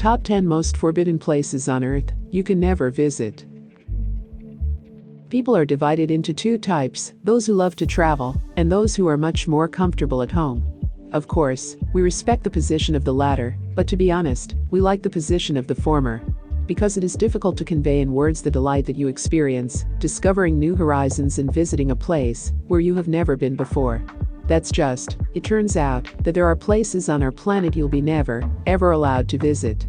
Top 10 Most Forbidden Places on Earth You Can Never Visit. People are divided into two types, those who love to travel, and those who are much more comfortable at home. Of course, we respect the position of the latter, but to be honest, we like the position of the former. Because it is difficult to convey in words the delight that you experience, discovering new horizons and visiting a place where you have never been before. It turns out that there are places on our planet you'll be never, ever allowed to visit.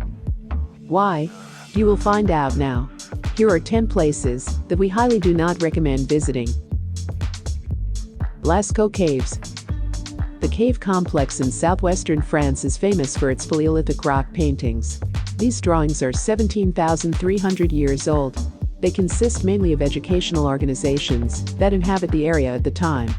Why? You will find out now. Here are 10 places that we highly do not recommend visiting. Lascaux Caves. The cave complex in southwestern France is famous for its Paleolithic rock paintings. These drawings are 17,300 years old. They consist mainly of educational organizations that inhabit the area at the time.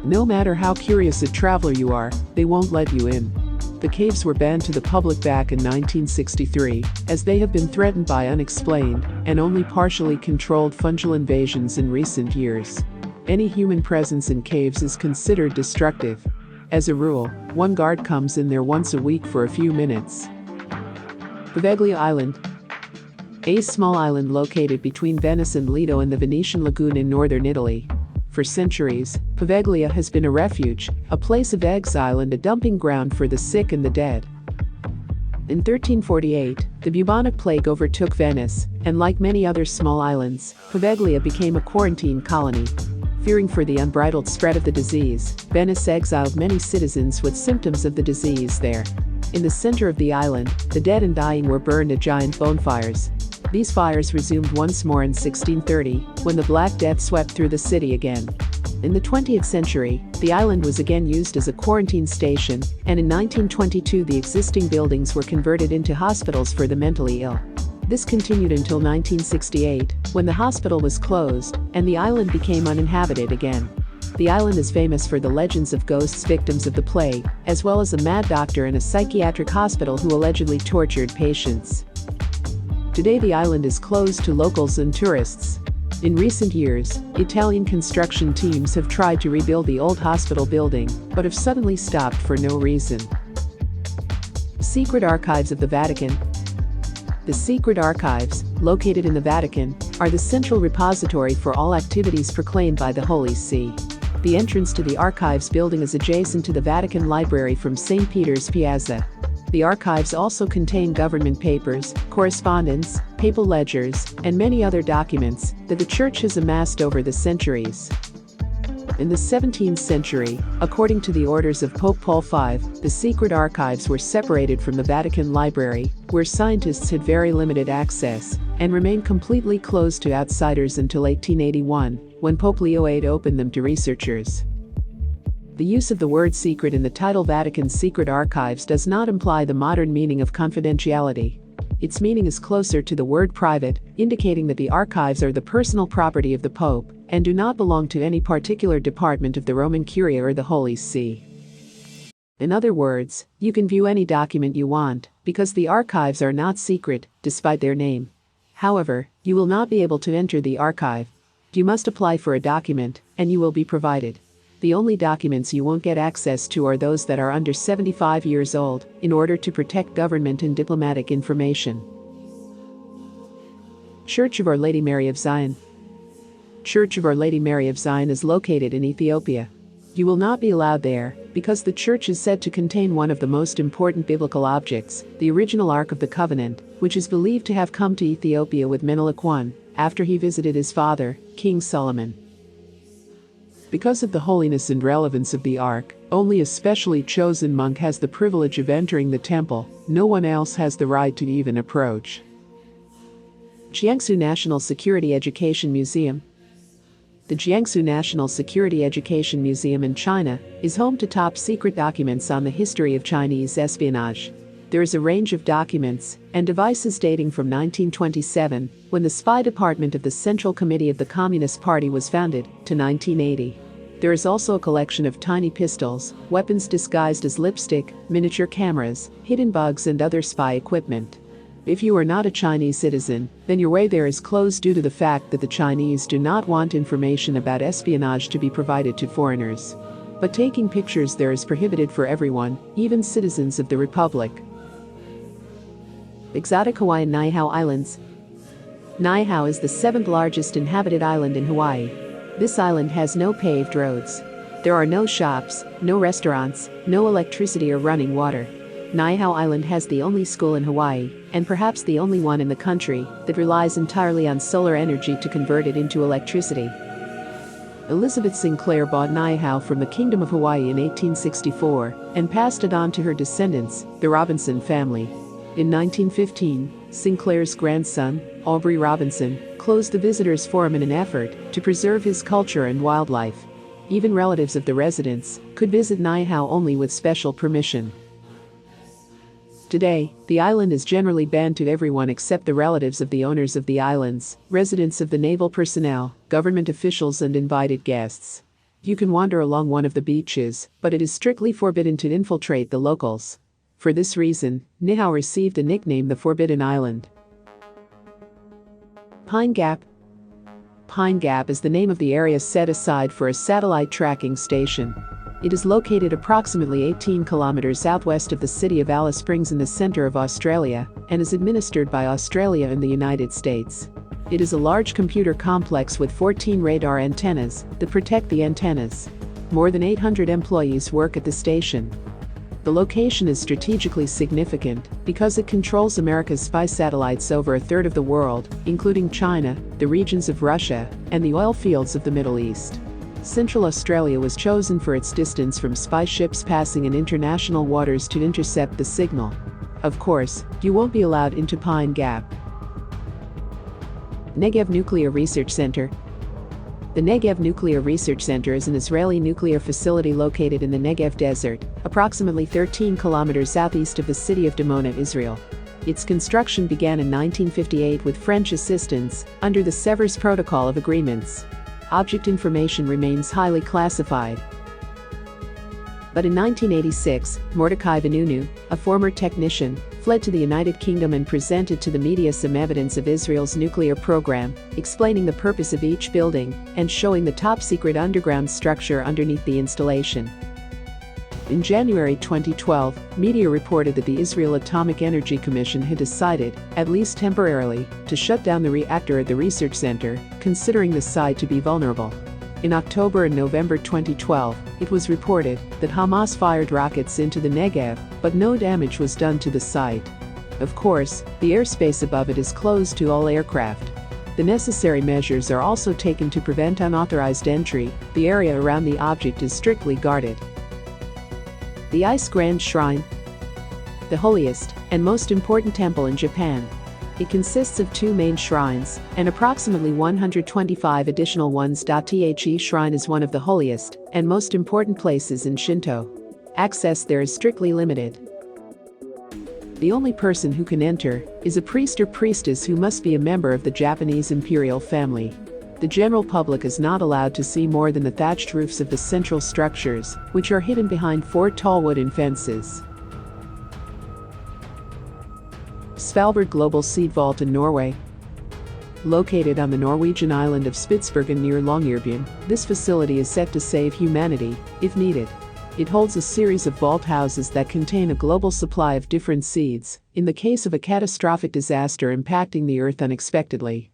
No matter how curious a traveler you are, they won't let you in. The caves were banned to the public back in 1963, as they have been threatened by unexplained and only partially controlled fungal invasions in recent years. Any human presence in caves is considered destructive. As a rule, one guard comes in there once a week for a few minutes. Poveglia Island. A small island located between Venice and Lido in the Venetian lagoon in northern Italy. For centuries, Poveglia has been a refuge, a place of exile and a dumping ground for the sick and the dead. In 1348, the bubonic plague overtook Venice, and like many other small islands, Poveglia became a quarantine colony. Fearing for the unbridled spread of the disease, Venice exiled many citizens with symptoms of the disease there. In the center of the island, the dead and dying were burned at giant bonfires. These fires resumed once more in 1630, when the Black Death swept through the city again. In the 20th century, the island was again used as a quarantine station, and in 1922 the existing buildings were converted into hospitals for the mentally ill. This continued until 1968, when the hospital was closed, and the island became uninhabited again. The island is famous for the legends of ghosts victims of the plague, as well as a mad doctor in a psychiatric hospital who allegedly tortured patients. Today the island is closed to locals and tourists. In recent years, Italian construction teams have tried to rebuild the old hospital building, but have suddenly stopped for no reason. Secret Archives of the Vatican. The secret archives, located in the Vatican, are the central repository for all activities proclaimed by the Holy See. The entrance to the archives building is adjacent to the Vatican Library from St. Peter's Piazza. The archives also contain government papers, correspondence, papal ledgers, and many other documents that the Church has amassed over the centuries. In the 17th century, according to the orders of Pope Paul V, the secret archives were separated from the Vatican Library, where scientists had very limited access, and remained completely closed to outsiders until 1881, when Pope Leo VIII opened them to researchers. The use of the word secret in the title Vatican Secret Archives does not imply the modern meaning of confidentiality. Its meaning is closer to the word private, indicating that the archives are the personal property of the Pope and do not belong to any particular department of the Roman Curia or the Holy See. In other words, you can view any document you want, because the archives are not secret, despite their name. However, you will not be able to enter the archive. You must apply for a document, and you will be provided. The only documents you won't get access to are those that are under 75 years old, in order to protect government and diplomatic information. Church of Our Lady Mary of Zion. Church of Our Lady Mary of Zion is located in Ethiopia. You will not be allowed there, because the church is said to contain one of the most important biblical objects, the original Ark of the Covenant, which is believed to have come to Ethiopia with Menelik I, after he visited his father, King Solomon. Because of the holiness and relevance of the Ark, only a specially chosen monk has the privilege of entering the temple. No one else has the right to even approach. Jiangsu National Security Education Museum. The Jiangsu National Security Education Museum in China is home to top-secret documents on the history of Chinese espionage. There is a range of documents and devices dating from 1927, when the spy department of the Central Committee of the Communist Party was founded, to 1980. There is also a collection of tiny pistols, weapons disguised as lipstick, miniature cameras, hidden bugs and other spy equipment. If you are not a Chinese citizen, then your way there is closed due to the fact that the Chinese do not want information about espionage to be provided to foreigners. But taking pictures there is prohibited for everyone, even citizens of the Republic. Exotic Hawaiian Niihau Islands. Niihau is the seventh largest inhabited island in Hawaii. This island has no paved roads. There are no shops, no restaurants, no electricity or running water. Niihau Island has the only school in Hawaii, and perhaps the only one in the country, that relies entirely on solar energy to convert it into electricity. Elizabeth Sinclair bought Niihau from the Kingdom of Hawaii in 1864 and passed it on to her descendants, the Robinson family. In 1915, Sinclair's grandson, Aubrey Robinson, closed the visitors forum in an effort to preserve his culture and wildlife. Even relatives of the residents could visit Niihau only with special permission. Today, the island is generally banned to everyone except the relatives of the owners of the islands, residents of the naval personnel, government officials and invited guests. You can wander along one of the beaches, but it is strictly forbidden to infiltrate the locals. For this reason, Niihau received the nickname the Forbidden Island. Pine Gap. Pine Gap is the name of the area set aside for a satellite tracking station. It is located approximately 18 kilometers southwest of the city of Alice Springs in the center of Australia and is administered by Australia and the United States. It is a large computer complex with 14 radar antennas that protect the antennas. More than 800 employees work at the station. The location is strategically significant because it controls America's spy satellites over a third of the world, including China, the regions of Russia, and the oil fields of the Middle East. Central Australia was chosen for its distance from spy ships passing in international waters to intercept the signal. Of course, you won't be allowed into Pine Gap. Negev Nuclear Research Center. The Negev Nuclear Research Center is an Israeli nuclear facility located in the Negev Desert, approximately 13 kilometers southeast of the city of Dimona, Israel. Its construction began in 1958 with French assistance, under the Sèvres Protocol of Agreements. Object information remains highly classified. But in 1986, Mordecai Vanunu, a former technician, fled to the United Kingdom and presented to the media some evidence of Israel's nuclear program, explaining the purpose of each building and showing the top-secret underground structure underneath the installation. In January 2012, media reported that the Israel Atomic Energy Commission had decided, at least temporarily, to shut down the reactor at the research center, considering the site to be vulnerable. In October and November 2012, it was reported that Hamas fired rockets into the Negev, but no damage was done to the site. Of course, the airspace above it is closed to all aircraft. The necessary measures are also taken to prevent unauthorized entry. The area around the object is strictly guarded. The Ice Grand Shrine. The holiest and most important temple in Japan. It consists of two main shrines and approximately 125 additional ones. The shrine is one of the holiest and most important places in Shinto. Access there is strictly limited. The only person who can enter is a priest or priestess who must be a member of the Japanese imperial family. The general public is not allowed to see more than the thatched roofs of the central structures, which are hidden behind 4 tall wooden fences. Svalbard Global Seed Vault in Norway. Located on the Norwegian island of Spitsbergen near Longyearbyen, this facility is set to save humanity, if needed. It holds a series of vault houses that contain a global supply of different seeds, in the case of a catastrophic disaster impacting the Earth unexpectedly.